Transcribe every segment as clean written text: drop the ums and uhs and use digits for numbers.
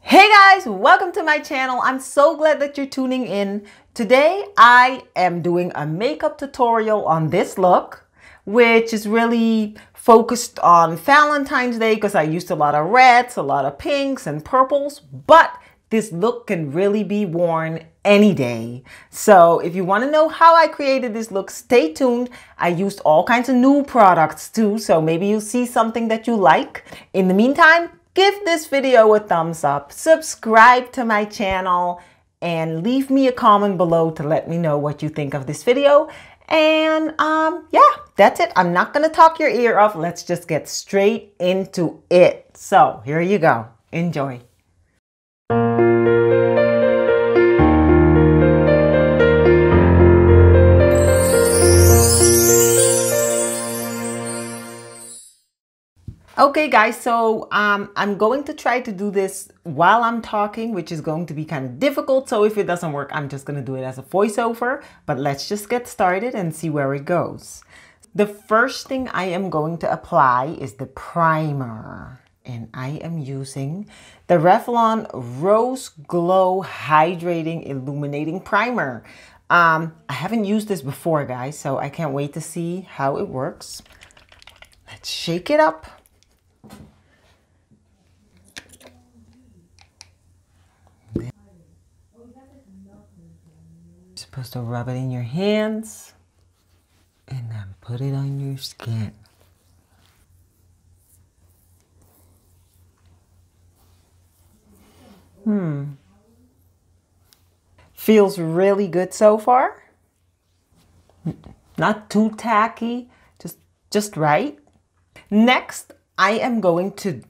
Hey guys, welcome to my channel. I'm so glad that you're tuning in. Today I am doing a makeup tutorial on this look, which is really focused on Valentine's Day because I used a lot of reds, a lot of pinks and purples, but this look can really be worn any day. So if you want to know how I created this look, stay tuned. I used all kinds of new products too, so maybe you'll see something that you like. In the meantime, give this video a thumbs up, subscribe to my channel, and leave me a comment below to let me know what you think of this video. And yeah, that's it. I'm not gonna talk your ear off. Let's just get straight into it. So here you go. Enjoy. Okay guys, so I'm going to try to do this while I'm talking, which is going to be kind of difficult. So if it doesn't work, I'm just going to do it as a voiceover. But let's just get started and see where it goes. The first thing I am going to apply is the primer. And I am using the Revlon Rose Glow Hydrating Illuminating Primer. I haven't used this before, guys, so I can't wait to see how it works. Let's shake it up. You're supposed to rub it in your hands and then put it on your skin. Feels really good so far. Not too tacky, just right. Next, I am going to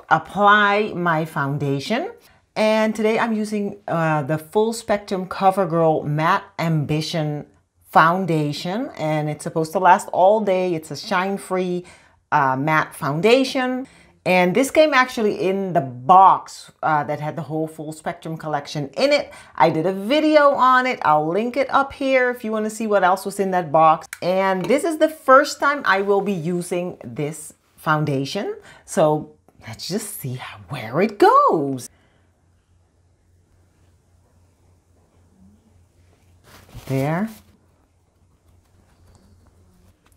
apply my foundation. And today I'm using the Full Spectrum CoverGirl Matte Ambition Foundation. And it's supposed to last all day. It's a shine-free matte foundation. And this came actually in the box that had the whole Full Spectrum collection in it. I did a video on it. I'll link it up here if you want to see what else was in that box. And this is the first time I will be using this foundation. So let's just see where it goes. There.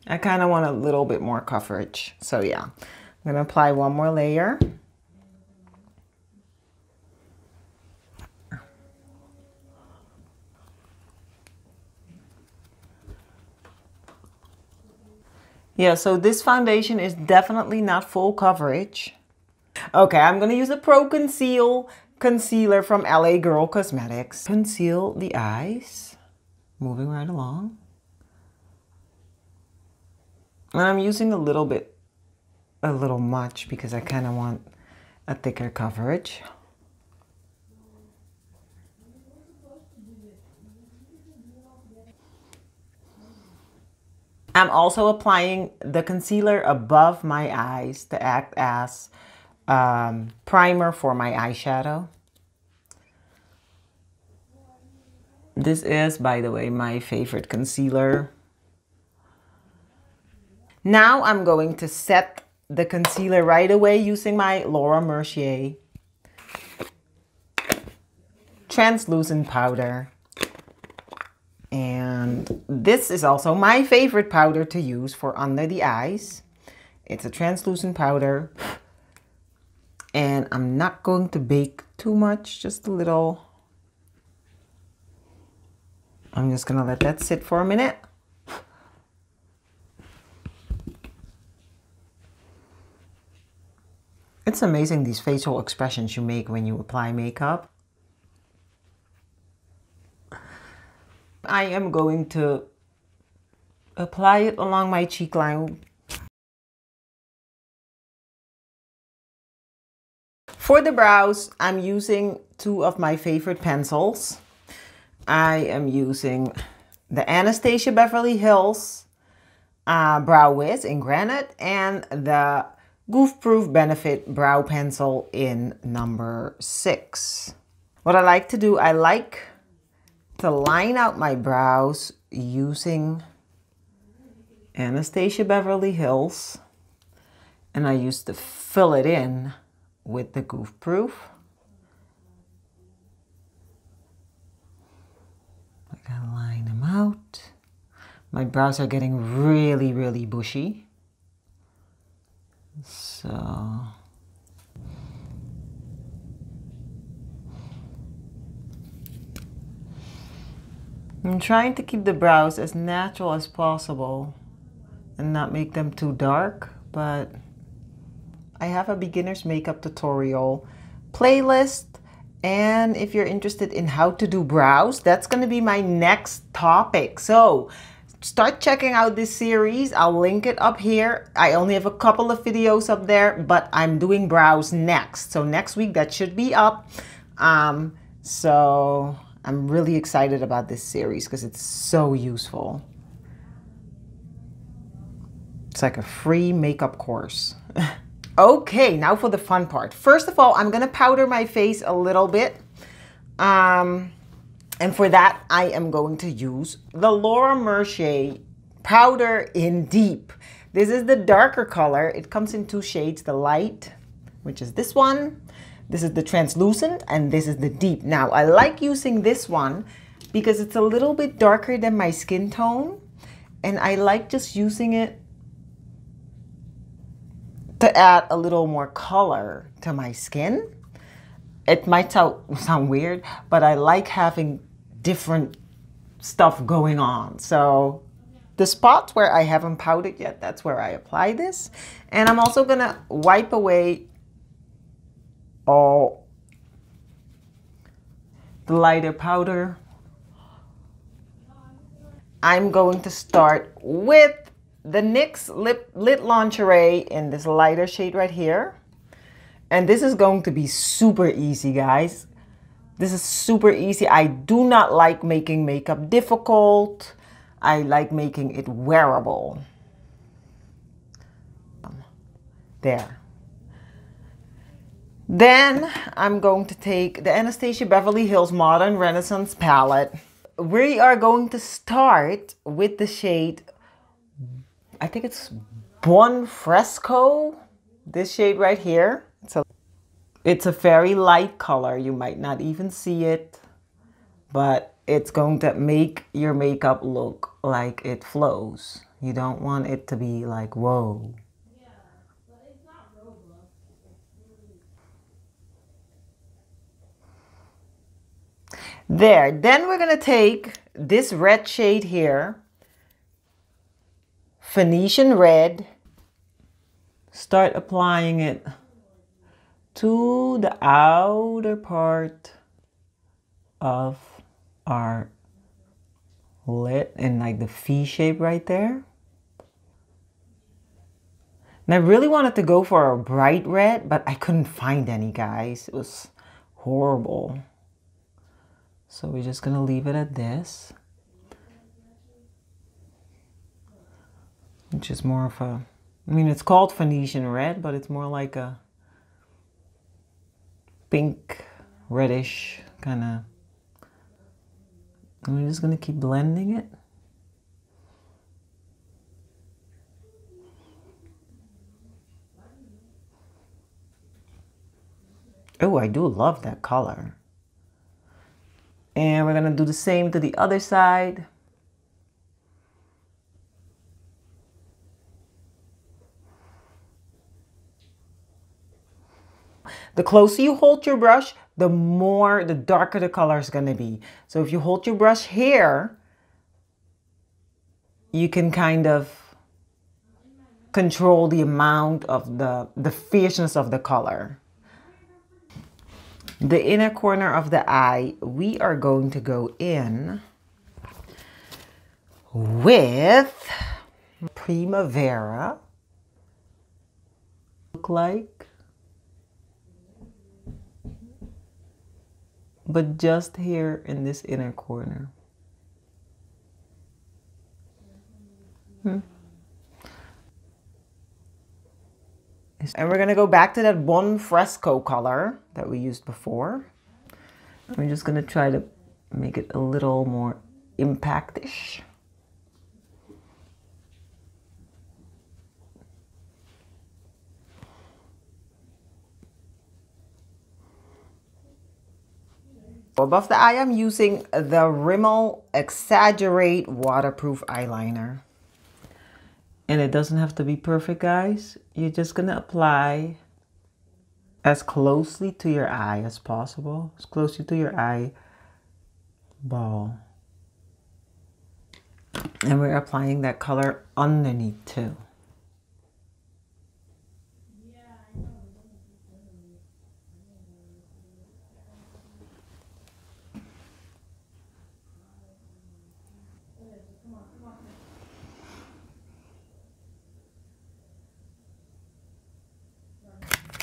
I kind of want a little bit more coverage. So yeah, I'm going to apply one more layer. Yeah, so this foundation is definitely not full coverage. Okay, I'm going to use a ProConceal concealer from LaGirl Cosmetics. Conceal the eyes. Moving right along. And I'm using a little much because I kind of want a thicker coverage. I'm also applying the concealer above my eyes to act as primer for my eyeshadow. This is, by the way, my favorite concealer. Now I'm going to set the concealer right away using my Mercier translucent powder. And this is also my favorite powder to use for under the eyes. It's a translucent powder. And I'm not going to bake too much, just a little. I'm just going to let that sit for a minute. It's amazing these facial expressions you make when you apply makeup. I am going to apply it along my cheek line. For the brows, I'm using two of my favorite pencils. I am using the Anastasia Beverly Hills Brow Wiz in Granite and the Goof Proof Benefit Brow Pencil in number 6. What I like to do, I like to line out my brows using Anastasia Beverly Hills, and I used to fill it in with the Goof Proof. Gotta line them out. My brows are getting really, really bushy. So I'm trying to keep the brows as natural as possible and not make them too dark, but I have a beginner's makeup tutorial playlist, and if you're interested in how to do brows, that's going to be my next topic. So start checking out this series. I'll link it up here. I only have a couple of videos up there, but I'm doing brows next. So next week that should be up. So I'm really excited about this series because it's so useful. It's like a free makeup course. Okay, now for the fun part. First of all, I'm gonna powder my face a little bit. And for that, I am going to use the Laura Mercier Powder in Deep. This is the darker color. It comes in 2 shades, the light, which is this one. This is the translucent, and this is the deep. Now, I like using this one because it's a little bit darker than my skin tone, and I like just using it to add a little more color to my skin. It might sound weird, but I like having different stuff going on. So the spots where I haven't powdered yet, that's where I apply this. And I'm also gonna wipe away all the lighter powder. I'm going to start with the NYX Lit Lingerie in this lighter shade right here. And this is going to be super easy, guys. This is super easy. I do not like making makeup difficult. I like making it wearable. There. Then I'm going to take the Anastasia Beverly Hills Modern Renaissance palette. We are going to start with the shade, I think it's Buon Fresco, this shade right here. It's a very light color. You might not even see it, but it's going to make your makeup look like it flows. You don't want it to be like, whoa. There, then we're gonna take this red shade here, Phoenician Red, start applying it to the outer part of our lid in like the V shape right there. And I really wanted to go for a bright red, but I couldn't find any, guys. It was horrible. So we're just gonna leave it at this, which is more of a, I mean, it's called Phoenician Red, but it's more like a pink, reddish kind of. And we're just gonna keep blending it. Oh, I do love that color. And we're gonna do the same to the other side. The closer you hold your brush, the darker the color is gonna be. So if you hold your brush here, you can kind of control the amount of the fierceness of the color. The inner corner of the eye, we are going to go in with Primavera. Look like, but just here in this inner corner. And we're gonna go back to that Buon Fresco color that we used before. I'm just gonna try to make it a little more impact-ish. Above the eye, I'm using the Rimmel Exaggerate waterproof eyeliner. And it doesn't have to be perfect, guys. You're just gonna apply as closely to your eye as possible. As closely to your eye ball. And we're applying that color underneath too.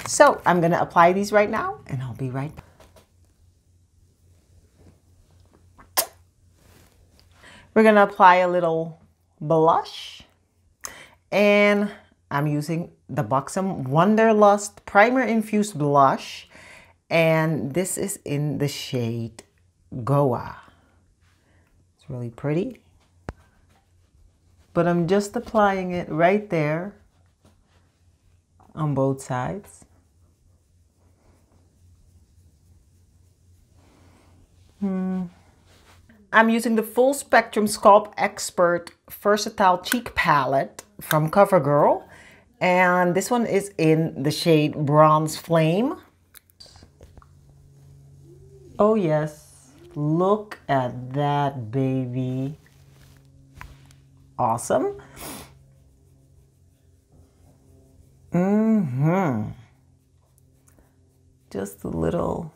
So I'm going to apply these right now and I'll be right back. We're going to apply a little blush and I'm using the Buxom Wanderlust Primer Infused Blush and this is in the shade Goa. It's really pretty. But I'm just applying it right there on both sides. I'm using the Full Spectrum Sculpt Expert Versatile Cheek Palette from Covergirl. And this one is in the shade Bronze Flame. Oh yes, look at that, baby. Awesome. Just a little.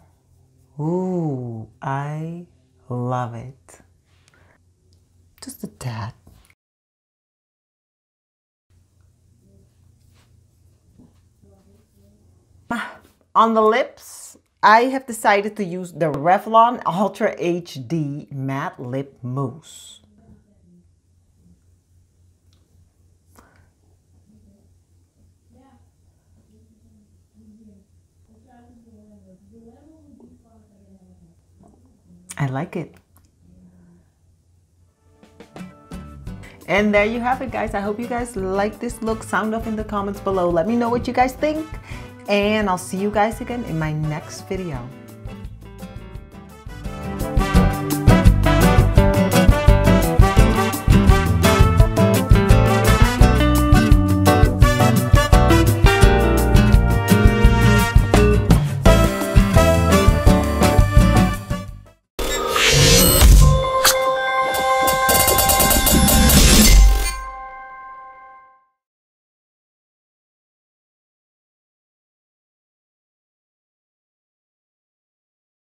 Ooh, I love it. Just a tad. On the lips, I have decided to use the Revlon Ultra HD Matte Lip Mousse. I like it. And there you have it, guys. I hope you guys like this look. Sound off in the comments below. Let me know what you guys think. And I'll see you guys again in my next video.